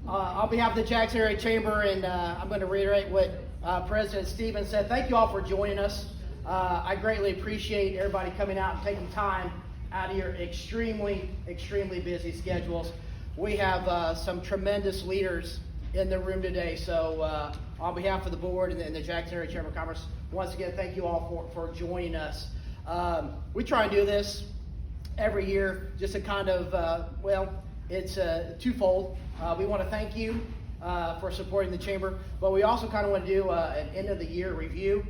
On behalf of the Jackson Area Chamber, and I'm going to reiterate what President Stevens said. Thank you all for joining us. I greatly appreciate everybody coming out and taking time out of your extremely busy schedules. We have some tremendous leaders in the room today. So on behalf of the board and the Jackson Area Chamber of Commerce, once again, thank you all for joining us. We try and do this every year just to kind of, it's twofold. We want to thank you for supporting the chamber, but we also kind of want to do an end of the year review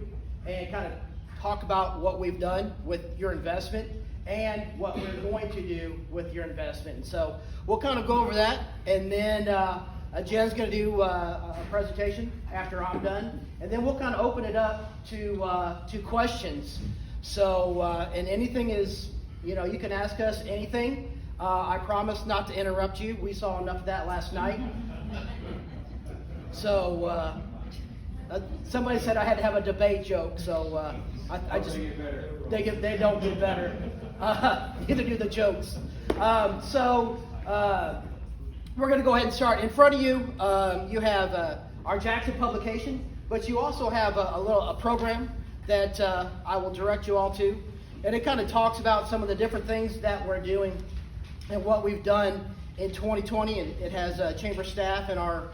and kind of talk about what we've done with your investment and what we're going to do with your investment. And so we'll kind of go over that, and then Jen's going to do a presentation after I'm done, and then we'll kind of open it up to questions. So and anything is, you can ask us anything. I promise not to interrupt you. We saw enough of that last night. So somebody said I had to have a debate joke, so I just they don't get better. You get to do the jokes. So we're going to go ahead and start. In front of you, you have our Jackson publication, but you also have a program that I will direct you all to, and it kind of talks about some of the different things that we're doing and what we've done in 2020, and it has chamber staff and our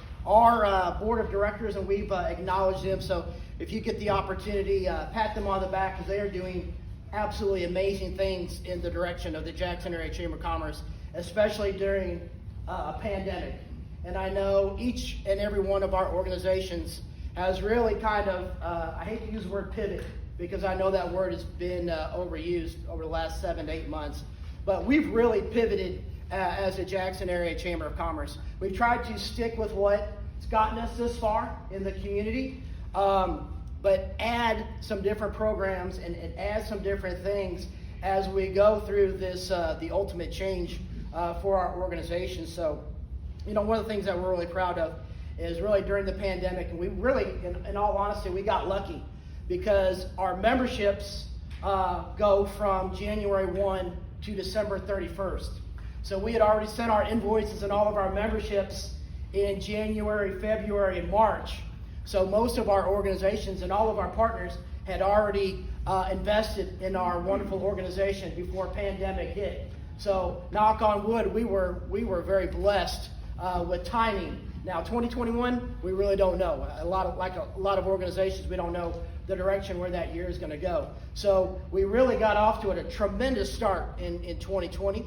board of directors, and we've acknowledged them. So if you get the opportunity, pat them on the back, because they are doing absolutely amazing things in the direction of the Jackson Area Chamber of Commerce, especially during a pandemic. And I know each and every one of our organizations has really kind of, I hate to use the word pivot, because I know that word has been overused over the last 7 to 8 months. But we've really pivoted as a Jackson Area Chamber of Commerce. We've tried to stick with what's gotten us this far in the community, but add some different programs and add some different things as we go through this, the ultimate change for our organization. So, one of the things that we're really proud of is really during the pandemic, and we really, in all honesty, we got lucky, because our memberships go from January 1 to December 31st. So we had already sent our invoices and all of our memberships in January, February, and March. So most of our organizations and all of our partners had already invested in our wonderful organization before pandemic hit. So knock on wood, we were very blessed with timing. Now 2021, we really don't know. A lot of organizations, we don't know the direction where that year is going to go. So we really got off to a tremendous start in 2020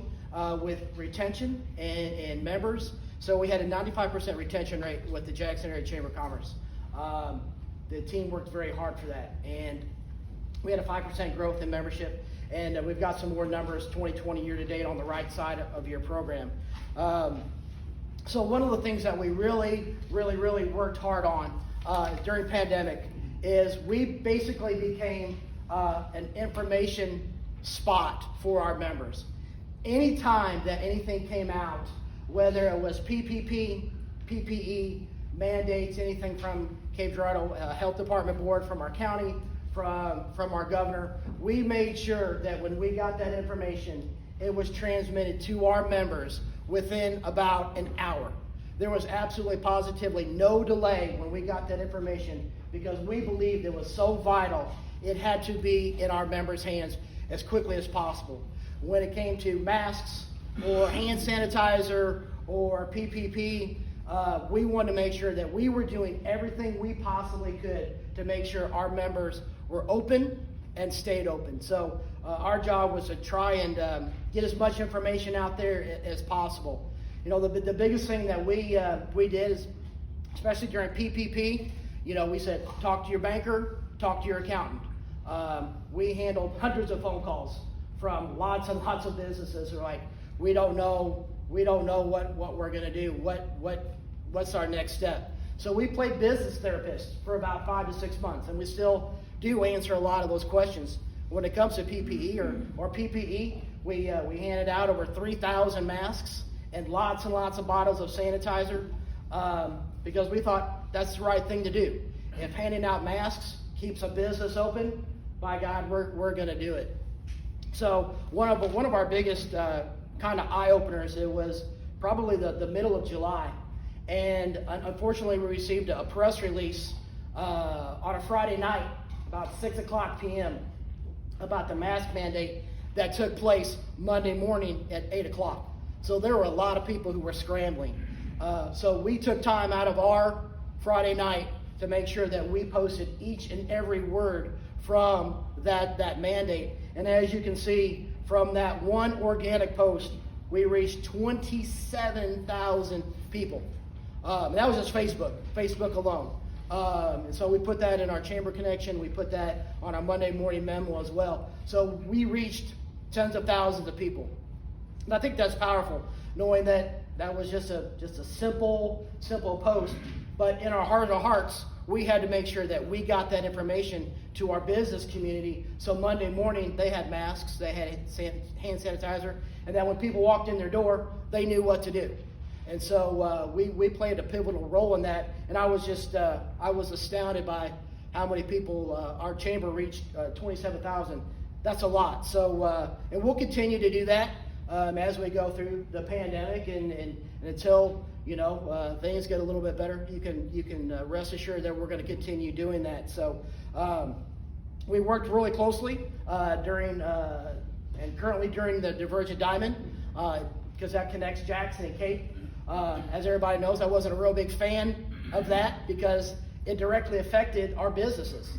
with retention and members. So we had a 95% retention rate with the Jackson Area Chamber of Commerce. The team worked very hard for that, and we had a 5% growth in membership, and we've got some more numbers 2020 year to date on the right side of your program. So one of the things that we really worked hard on during pandemic is we basically became an information spot for our members. Anytime that anything came out, whether it was PPP, PPE, mandates, anything from Cape Girardeau Health Department Board, from our county, from our governor, we made sure that when we got that information, it was transmitted to our members within about an hour. There was absolutely positively no delay when we got that information, because we believed it was so vital, it had to be in our members' hands as quickly as possible. When it came to masks or hand sanitizer or PPP, we wanted to make sure that we were doing everything we possibly could to make sure our members were open and stayed open. So our job was to try and get as much information out there as possible. The biggest thing that we did is, especially during PPP, we said, talk to your banker, talk to your accountant. We handled hundreds of phone calls from lots and lots of businesses who are like, we don't know what we're going to do. What's our next step? So we played business therapist for about 5 to 6 months, and we still do answer a lot of those questions. When it comes to PPE or PPE, we handed out over 3,000 masks and lots of bottles of sanitizer, because we thought that's the right thing to do. If handing out masks keeps a business open, by God, we're going to do it. So one of our biggest kind of eye openers, it was probably the middle of July, And unfortunately, we received a press release on a Friday night, about 6 o'clock p.m., about the mask mandate that took place Monday morning at 8 o'clock. So there were a lot of people who were scrambling. So we took time out of our Friday night to make sure that we posted each and every word from that mandate. And as you can see, from that one organic post, we reached 27,000 people. That was just Facebook alone. And so we put that in our chamber connection. We put that on our Monday morning memo as well. So we reached tens of thousands of people. And I think that's powerful, knowing that that was just a simple post. But in our heart of hearts, we had to make sure that we got that information to our business community. So Monday morning, they had masks, they had hand sanitizer, and that when people walked in their door, they knew what to do. And so we played a pivotal role in that. And I was astounded by how many people our chamber reached, 27,000. That's a lot. So, and we'll continue to do that as we go through the pandemic and until, things get a little bit better. You can rest assured that we're going to continue doing that. So we worked really closely during and currently during the Divergent Diamond because that connects Jackson and Cape. As everybody knows, I wasn't a real big fan of that because it directly affected our businesses.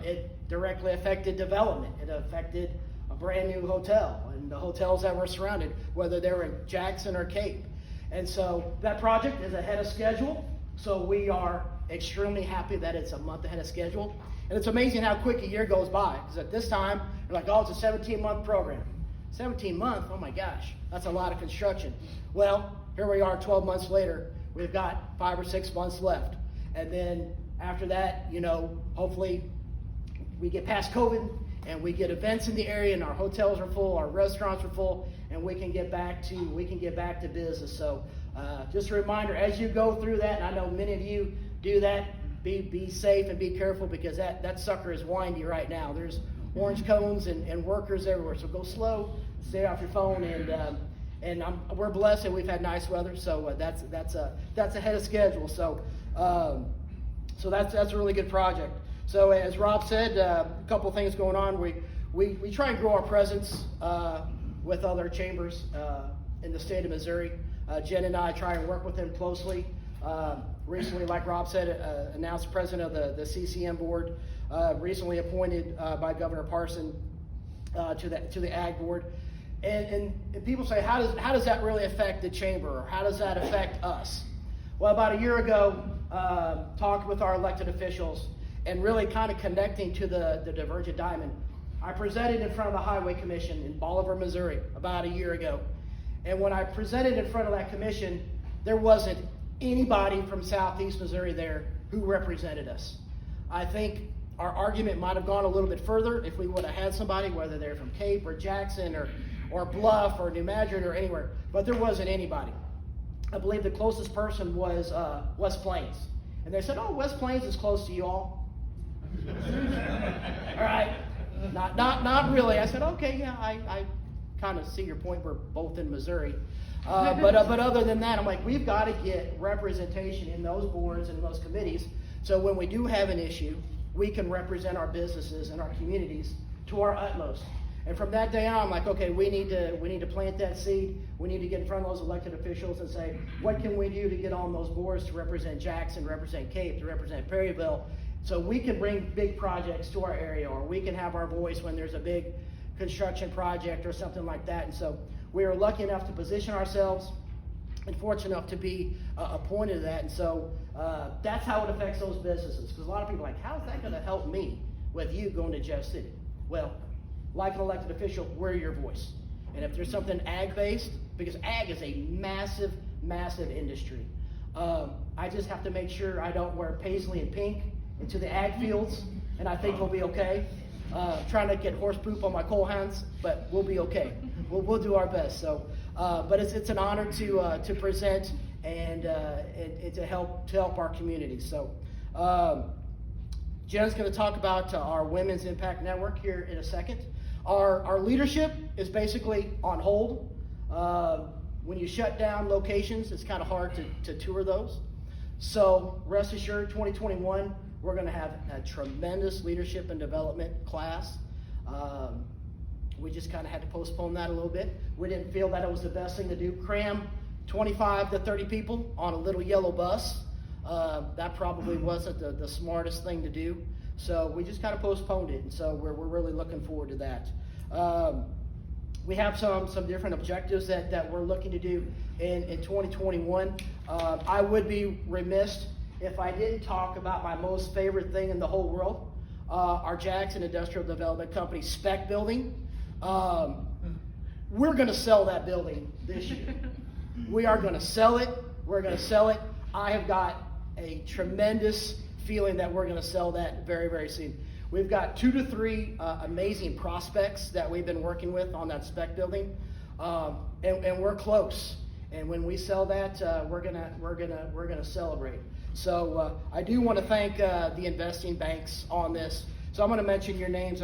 It directly affected development. It affected a brand new hotel and the hotels that were surrounded, whether they were in Jackson or Cape. And so that project is ahead of schedule. So we are extremely happy that it's a month ahead of schedule. And it's amazing how quick a year goes by. Because at this time, you're like, oh, it's a 17-month program. 17 months, oh my gosh, that's a lot of construction. Well, here we are 12 months later. We've got 5 or 6 months left. And then after that, hopefully we get past COVID and we get events in the area and our hotels are full, our restaurants are full, and we can get back to business. So just a reminder, as you go through that, and I know many of you do that, be safe and be careful because that sucker is windy right now. There's orange cones and workers everywhere. So go slow, stay off your phone, and we're blessed that we've had nice weather. So that's ahead of schedule. So that's a really good project. So as Rob said, a couple things going on. We try and grow our presence with other chambers in the state of Missouri. Jen and I try and work with them closely. Recently, like Rob said, announced president of the CCM board, recently appointed by Governor Parson to the Ag board. And people say, how does that really affect the chamber, or how does that affect us? Well, about a year ago, talked with our elected officials and really kind of connecting to the Divergent Diamond. I presented in front of the Highway Commission in Bolivar, Missouri, about a year ago. And when I presented in front of that commission, there wasn't anybody from Southeast Missouri there who represented us. I think our argument might have gone a little bit further if we would have had somebody, whether they're from Cape or Jackson or Bluff or New Madrid or anywhere, but there wasn't anybody. I believe the closest person was West Plains. And they said, oh, West Plains is close to you all. All right, not really. I said, okay, yeah, I kind of see your point. We're both in Missouri. But other than that, I'm like, we've got to get representation in those boards and those committees. So when we do have an issue, we can represent our businesses and our communities to our utmost. And from that day on, I'm like, okay, we need to plant that seed. We need to get in front of those elected officials and say, what can we do to get on those boards to represent Jackson, represent Cape, to represent Perryville, so we can bring big projects to our area, or we can have our voice when there's a big construction project or something like that. And so we are lucky enough to position ourselves and fortunate enough to be appointed to that. And so that's how it affects those businesses. Because a lot of people are like, how is that going to help me with you going to Jeff City? Well, like an elected official, we're your voice. And if there's something ag-based, because ag is a massive, massive industry, I just have to make sure I don't wear paisley and pink into the ag fields, and I think we'll be okay. Trying to get horse poop on my coal hounds, but we'll be okay. We'll do our best. So, but it's an honor to present and to help our community. So, Jen's going to talk about our Women's Impact Network here in a second. Our leadership is basically on hold. when you shut down locations, it's kind of hard to tour those. So rest assured, 2021, we're going to have a tremendous leadership and development class. We just kind of had to postpone that a little bit. We didn't feel that it was the best thing to do. Cram 25 to 30 people on a little yellow bus. That probably wasn't the smartest thing to do. So we just kind of postponed it. And so we're really looking forward to that. We have some different objectives that we're looking to do in 2021. I would be remiss if I didn't talk about my most favorite thing in the whole world, our Jackson Industrial Development Company spec building. We're going to sell that building this year. We are going to sell it. We're going to sell it. I have got a tremendous feeling that we're going to sell that very, very soon. We've got 2 to 3 amazing prospects that we've been working with on that spec building, and we're close. And when we sell that, we're gonna celebrate. So I do want to thank the investing banks on this. So I'm going to mention your names.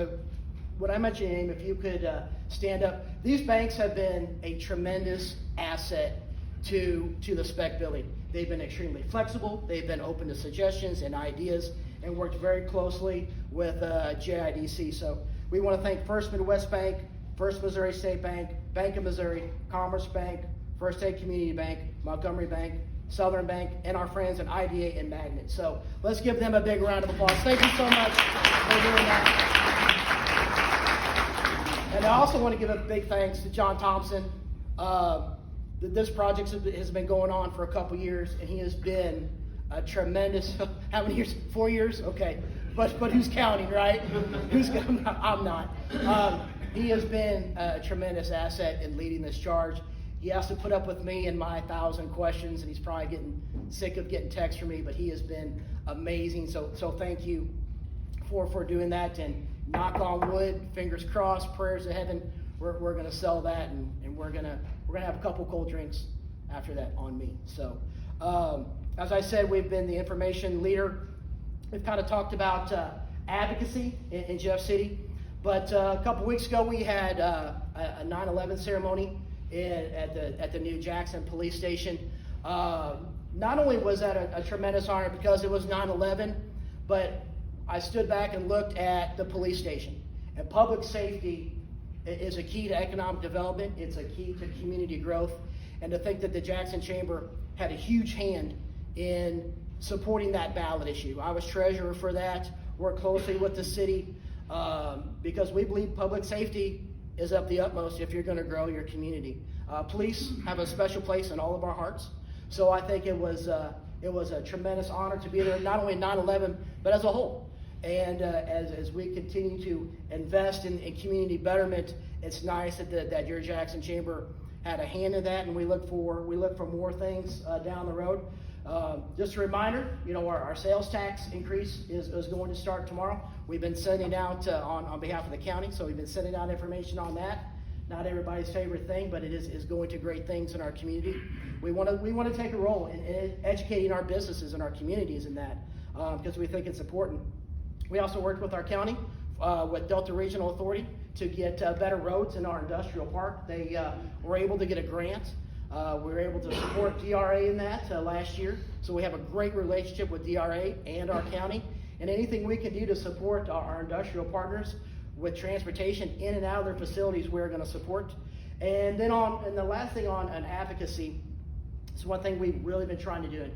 When I mention your name, if you could stand up. These banks have been a tremendous asset to the spec building. They've been extremely flexible. They've been open to suggestions and ideas, and worked very closely with JIDC. So we want to thank First Midwest Bank, First Missouri State Bank, Bank of Missouri, Commerce Bank, First State Community Bank, Montgomery Bank, Southern Bank, and our friends at IDA and Magnet. So let's give them a big round of applause. Thank you so much for doing that. And I also want to give a big thanks to John Thompson. This project has been going on for a couple years, and he has been a tremendous, how many years? 4 years? Okay. But who's counting, right? I'm not. He has been a tremendous asset in leading this charge. He has to put up with me and my 1,000 questions, and he's probably getting sick of getting texts from me, but he has been amazing. So thank you for doing that, and knock on wood, fingers crossed, prayers to heaven. We're gonna sell that, and we're gonna have a couple cold drinks after that on me. So as I said, we've been the information leader. We've kind of talked about advocacy in Jeff City, but a couple weeks ago we had a 9/11 ceremony at the new Jackson Police Station. Not only was that a tremendous honor because it was 9/11, but I stood back and looked at the police station. And public safety is a key to economic development. It's a key to community growth. And to think that the Jackson Chamber had a huge hand in supporting that ballot issue. I was treasurer for that, worked closely with the city, because we believe public safety is of the utmost if you're going to grow your community. Police have a special place in all of our hearts. So I think it was a tremendous honor to be there, not only in 9/11, but as a whole. And as we continue to invest in community betterment, it's nice that your Jackson Chamber had a hand in that, and we look for more things down the road. Just a reminder, our sales tax increase is going to start tomorrow. We've been sending out on behalf of the county, so we've been sending out information on that. Not everybody's favorite thing, but it is going to great things in our community. We want to take a role in educating our businesses and our communities in that, because we think it's important. We also worked with our county, with Delta Regional Authority, to get better roads in our industrial park. They were able to get a grant. We were able to support DRA in that last year. So we have a great relationship with DRA and our county. And anything we can do to support our industrial partners with transportation in and out of their facilities, we're going to support. And then the last thing on advocacy, is one thing we've really been trying to do.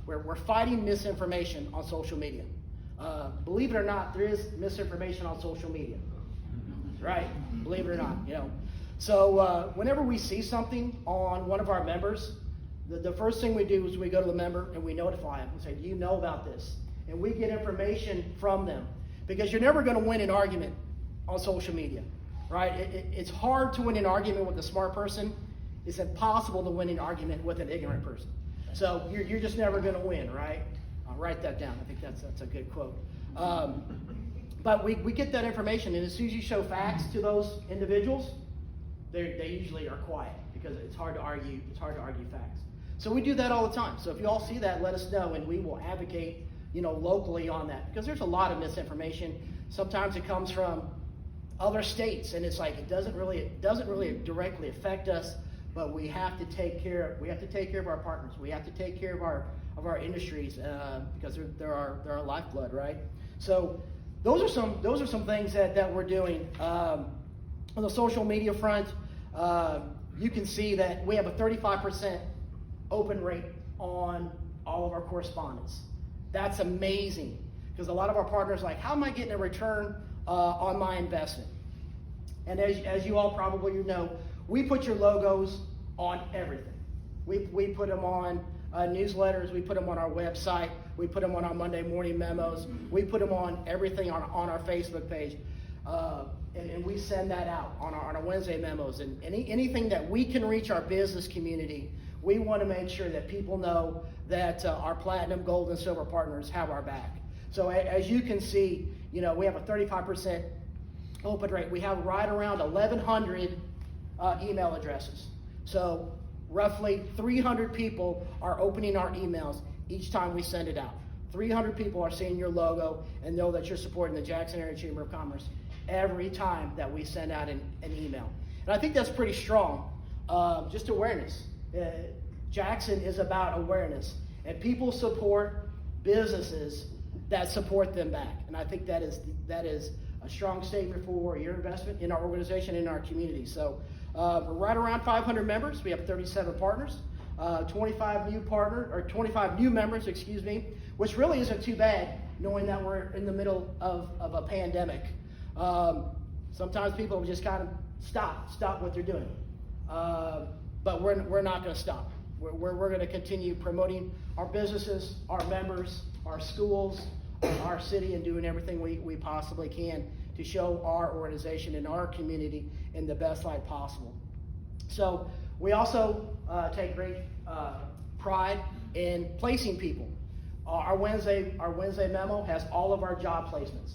We're fighting misinformation on social media. Believe it or not, there is misinformation on social media, right? Believe it or not, So whenever we see something on one of our members, the first thing we do is we go to the member and we notify them and say, do you know about this? And we get information from them, because you're never going to win an argument on social media, right? It's hard to win an argument with a smart person. It's impossible to win an argument with an ignorant person. So you're just never going to win, right? I'll write that down. I think that's a good quote. But we get that information, and as soon as you show facts to those individuals, they usually are quiet, because it's hard to argue. It's hard to argue facts. So we do that all the time. So if you all see that, let us know, and we will advocate, locally on that, because there's a lot of misinformation. Sometimes it comes from other states, and it's like it doesn't really directly affect us, but we have to take care of our partners. We have to take care of our industries because they're our lifeblood, right? So those are some things that we're doing. On the social media front, you can see that we have a 35% open rate on all of our correspondence. That's amazing, because a lot of our partners are like, how am I getting a return on my investment? And as you all probably know, we put your logos on everything. We put them on newsletters, we put them on our website, we put them on our Monday morning memos, we put them on everything on our Facebook page. And we send that out on our Wednesday memos. And anything that we can reach our business community, we want to make sure that people know that our platinum, gold, and silver partners have our back. So as you can see, we have a 35% open rate. We have right around 1,100 email addresses. So roughly 300 people are opening our emails each time we send it out. 300 people are seeing your logo and know that you're supporting the Jackson Area Chamber of Commerce every time that we send out an email. And I think that's pretty strong. Just awareness. Jackson is about awareness, and people support businesses that support them back. And I think that is a strong statement for your investment in our organization, in our community. So we're right around 500 members. We have 37 partners, 25 new members, which really isn't too bad, knowing that we're in the middle of a pandemic. Sometimes people just kind of stop what they're doing. But we're not going to stop. We're going to continue promoting our businesses, our members, our schools, our city, and doing everything we possibly can to show our organization and our community in the best light possible. So we also take great pride in placing people. Our Wednesday memo has all of our job placements.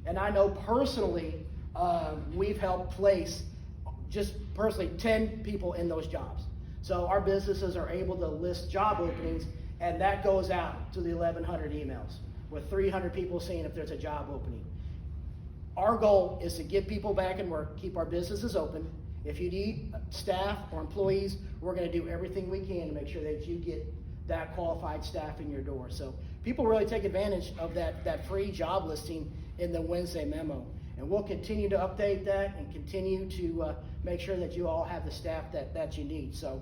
And I know personally, we've helped place just personally 10 people in those jobs. So our businesses are able to list job openings, and that goes out to the 1,100 emails with 300 people seeing if there's a job opening. Our goal is to get people back in work, keep our businesses open. If you need staff or employees, we're going to do everything we can to make sure that you get that qualified staff in your door. So people really take advantage of that free job listing in the Wednesday memo. And we'll continue to update that and continue to make sure that you all have the staff that you need. So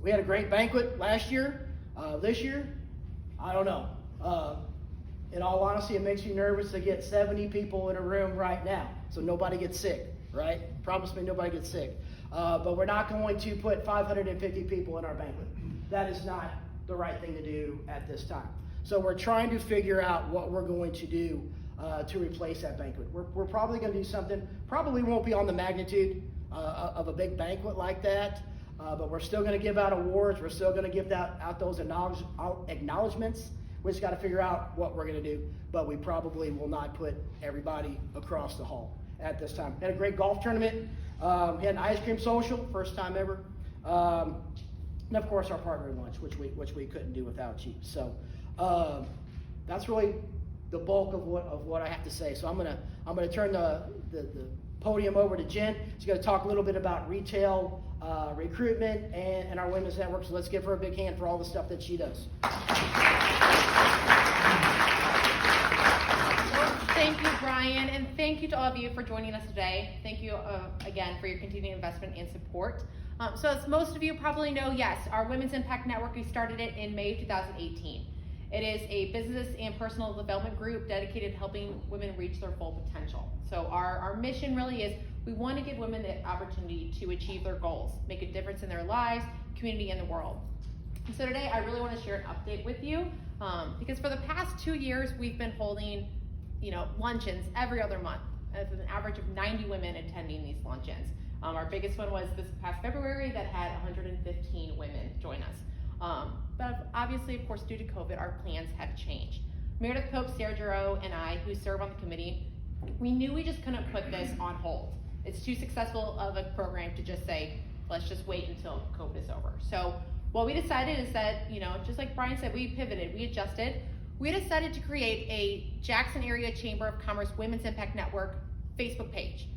we had a great banquet last year. This year, I don't know. In all honesty, it makes me nervous to get 70 people in a room right now, so nobody gets sick, right? Promise me nobody gets sick. But we're not going to put 550 people in our banquet. That is not the right thing to do at this time. So we're trying to figure out what we're going to do to replace that banquet. We're probably going to do something, probably won't be on the magnitude of a big banquet like that, but we're still going to give out awards. We're still going to give out those acknowledgments. We just got to figure out what we're going to do, but we probably will not put everybody across the hall at this time. We had a great golf tournament. We had an ice cream social, first time ever. And of course our partner lunch, which we couldn't do without you. So that's really the bulk of what I have to say. So I'm gonna turn the podium over to Jen. She's gonna talk a little bit about retail recruitment and our women's network. So let's give her a big hand for all the stuff that she does. Thank you, Brian, and thank you to all of you for joining us today. Thank you again for your continued investment and support. So as most of you probably know, yes, our Women's Impact Network, we started it in May of 2018. It is a business and personal development group dedicated to helping women reach their full potential. So our mission really is we want to give women the opportunity to achieve their goals, make a difference in their lives, community, and the world. And so today I really want to share an update with you because for the past 2 years we've been holding luncheons every other month. With an average of 90 women attending these luncheons. Our biggest one was this past February that had 115 women join us. But obviously, of course, due to COVID, our plans have changed. Meredith Pope, Sarah Giroux, and I, who serve on the committee, we knew we just couldn't put this on hold. It's too successful of a program to just say, let's just wait until COVID is over. So what we decided is that, just like Brian said, we pivoted, we adjusted. We decided to create a Jackson Area Chamber of Commerce Women's Impact Network Facebook page.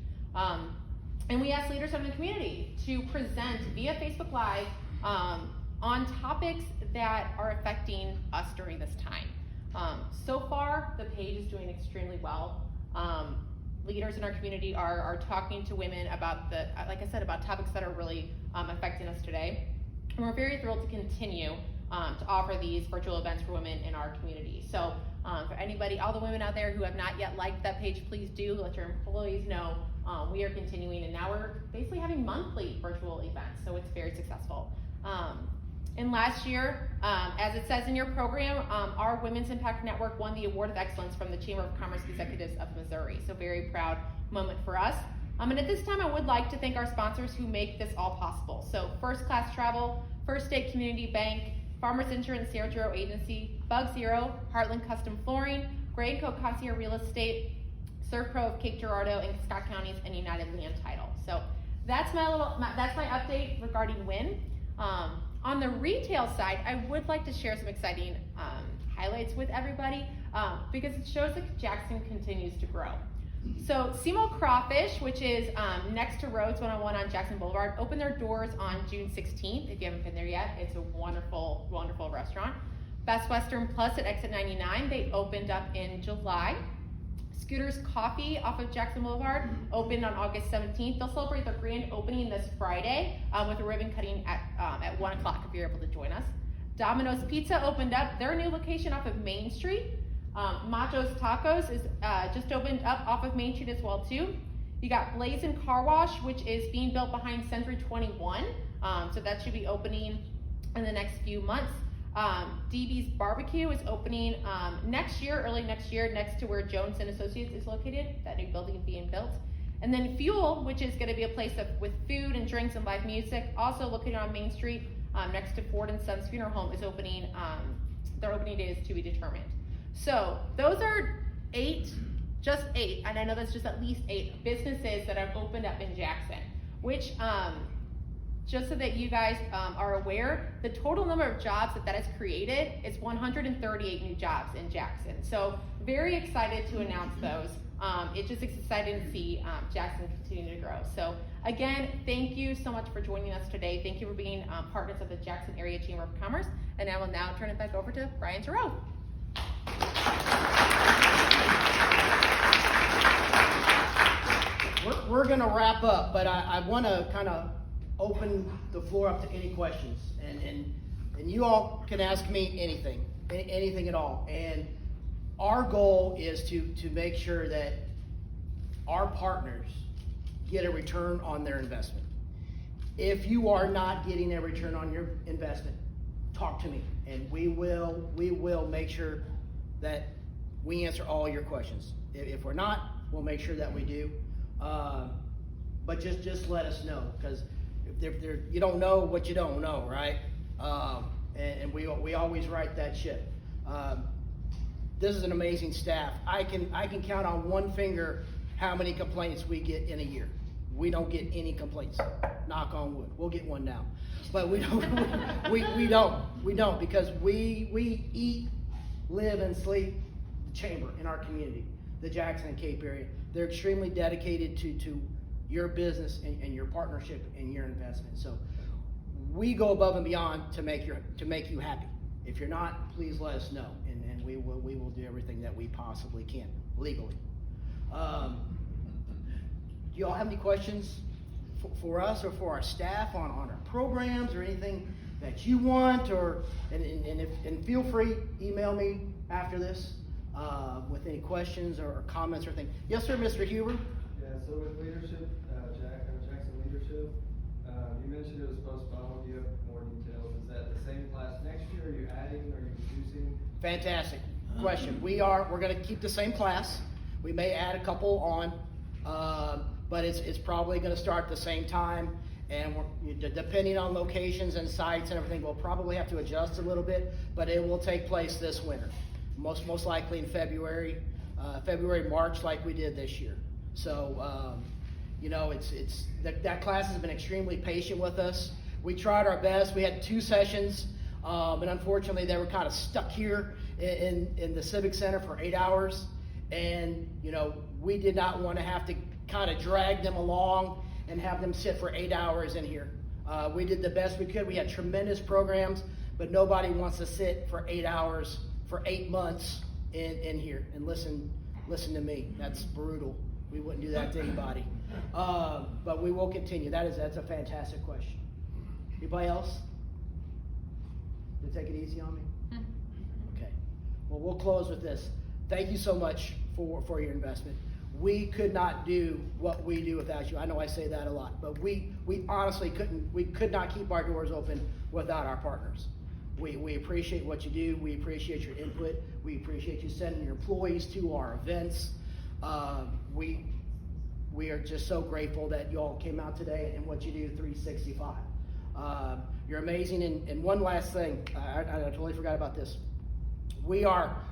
And we asked leaders from the community to present via Facebook Live on topics that are affecting us during this time. So far, the page is doing extremely well. Leaders in our community are talking to women about like I said, about topics that are really affecting us today. And we're very thrilled to continue to offer these virtual events for women in our community. So for anybody, all the women out there who have not yet liked that page, please do let your employees know we are continuing, and now we're basically having monthly virtual events, so it's very successful. And last year, as it says in your program, our Women's Impact Network won the Award of Excellence from the Chamber of Commerce Executives of Missouri, so very proud moment for us. And at this time, I would like to thank our sponsors who make this all possible. So First Class Travel, First State Community Bank, Farmers Insurance Zero Zero Agency, Bug Zero, Heartland Custom Flooring, Gray & Co. Concierge Real Estate, Surf Pro of Cape Girardeau and Scott Counties, and United Land Title. So that's my update regarding WIN. On the retail side, I would like to share some exciting highlights with everybody because it shows that Jackson continues to grow. So Simo Crawfish, which is next to Rhodes 101 on Jackson Boulevard, opened their doors on June 16th. If you haven't been there yet, it's a wonderful, wonderful restaurant. Best Western Plus at Exit 99, they opened up in July. Scooter's Coffee off of Jackson Boulevard opened on August 17th. They'll celebrate their grand opening this Friday with a ribbon cutting at 1 o'clock if you're able to join us. Domino's Pizza opened up their new location off of Main Street. Macho's Tacos is just opened up off of Main Street as well too. You got Blazin' Car Wash, which is being built behind Century 21. So that should be opening in the next few months. DB's Barbecue is opening next year, early next year, next to where Jones and Associates is located, that new building being built. And then Fuel, which is going to be a place with food and drinks and live music, also located on Main Street, next to Ford and Sons Funeral Home, is opening. Their opening day is to be determined. So those are just eight, and I know that's just at least 8 businesses that have opened up in Jackson, which just so that you guys are aware, the total number of jobs that has created is 138 new jobs in Jackson. So very excited to announce those. It's just exciting to see Jackson continue to grow. So again, thank you so much for joining us today. Thank you for being partners of the Jackson Area Chamber of Commerce. And I will now turn it back over to Brian Giroux. We're going to wrap up, but I want to kind of open the floor up to any questions, and you all can ask me anything at all. And our goal is to make sure that our partners get a return on their investment. If you are not getting a return on your investment, talk to me, and we will make sure that we answer all your questions. If we're not, we'll make sure that we do. But just let us know, because if you don't know what you don't know, right? And we always right that ship. This is an amazing staff. I can count on one finger how many complaints we get in a year. We don't get any complaints. Knock on wood. We'll get one now, but we don't. we don't because we eat, live, and sleep the chamber in our community, the Jackson and Cape area. They're extremely dedicated to your business and your partnership and your investment. So we go above and beyond to make you happy. If you're not, please let us know, and we will do everything that we possibly can legally. Do you all have any questions for us or for our staff on our programs or anything that you want, and feel free, email me after this with any questions or comments or things. Yes, sir, Mr. Huber. Yeah, so with leadership, Jackson leadership, you mentioned it was postponed. Do you have more details? Is that the same class next year? Are you adding? Are you reducing? Fantastic question. We're going to keep the same class. We may add a couple on, but it's probably going to start the same time. And depending on locations and sites and everything, we'll probably have to adjust a little bit, but it will take place this winter. Most likely in February, March, like we did this year. So, that class has been extremely patient with us. We tried our best. We had 2 sessions, and unfortunately they were kind of stuck here in the Civic Center for 8 hours. And, we did not want to have to kind of drag them along and have them sit for 8 hours in here. We did the best we could. We had tremendous programs, but nobody wants to sit for 8 hours for 8 months in here and listen to me. That's brutal. We wouldn't do that to anybody. But we will continue. That's a fantastic question. Anybody else? You take it easy on me? Okay. Well, we'll close with this. Thank you so much for your investment. We could not do what we do without you. I know I say that a lot, but we honestly could not keep our doors open without our partners. We appreciate what you do. We appreciate your input. We appreciate you sending your employees to our events. We are just so grateful that you all came out today and what you do 365. You're amazing. And one last thing, I totally forgot about this. We're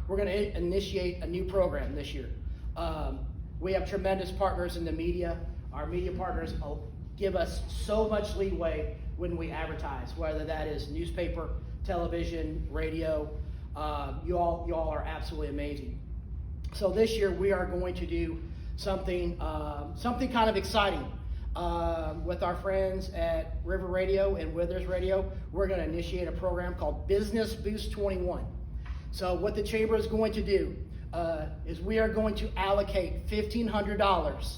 going to initiate a new program this year. We have tremendous partners in the media. Our media partners give us so much leeway when we advertise, whether that is newspaper, television, radio. You all are absolutely amazing. So this year we are going to do something kind of exciting with our friends at River Radio and Withers Radio. We're going to initiate a program called Business Boost 21. So what the chamber is going to do is we are going to allocate $1,500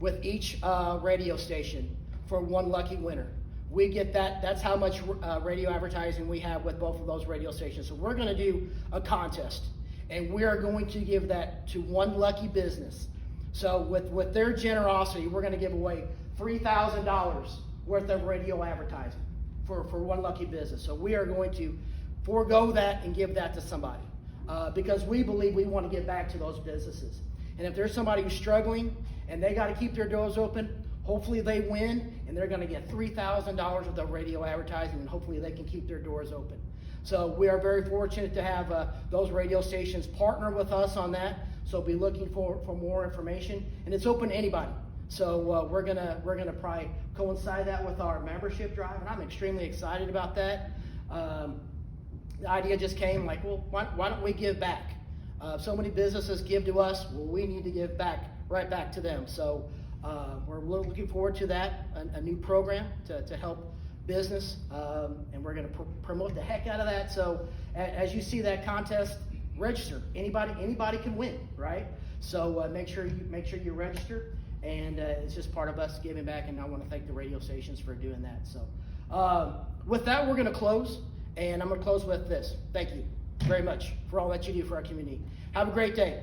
with each radio station for one lucky winner. We get that. That's how much radio advertising we have with both of those radio stations. So we're going to do a contest, and we are going to give that to one lucky business. So with their generosity, we're going to give away $3,000 worth of radio advertising for one lucky business. So we are going to forego that and give that to somebody because we believe we want to give back to those businesses. And if there's somebody who's struggling and they got to keep their doors open, hopefully they win and they're going to get $3,000 worth of radio advertising, and hopefully they can keep their doors open. So we are very fortunate to have those radio stations partner with us on that. So be looking for more information, and it's open to anybody. So we're gonna probably coincide that with our membership drive, and I'm extremely excited about that. The idea just came like, well, why don't we give back? So many businesses give to us. Well, we need to give back right back to them. So we're looking forward to that, a new program to help business, and we're going to promote the heck out of that. So as you see that contest, register. Anybody can win, right? So make sure you register, and it's just part of us giving back. And I want to thank the radio stations for doing that. So with that, we're going to close, and I'm going to close with this. Thank you very much for all that you do for our community. Have a great day.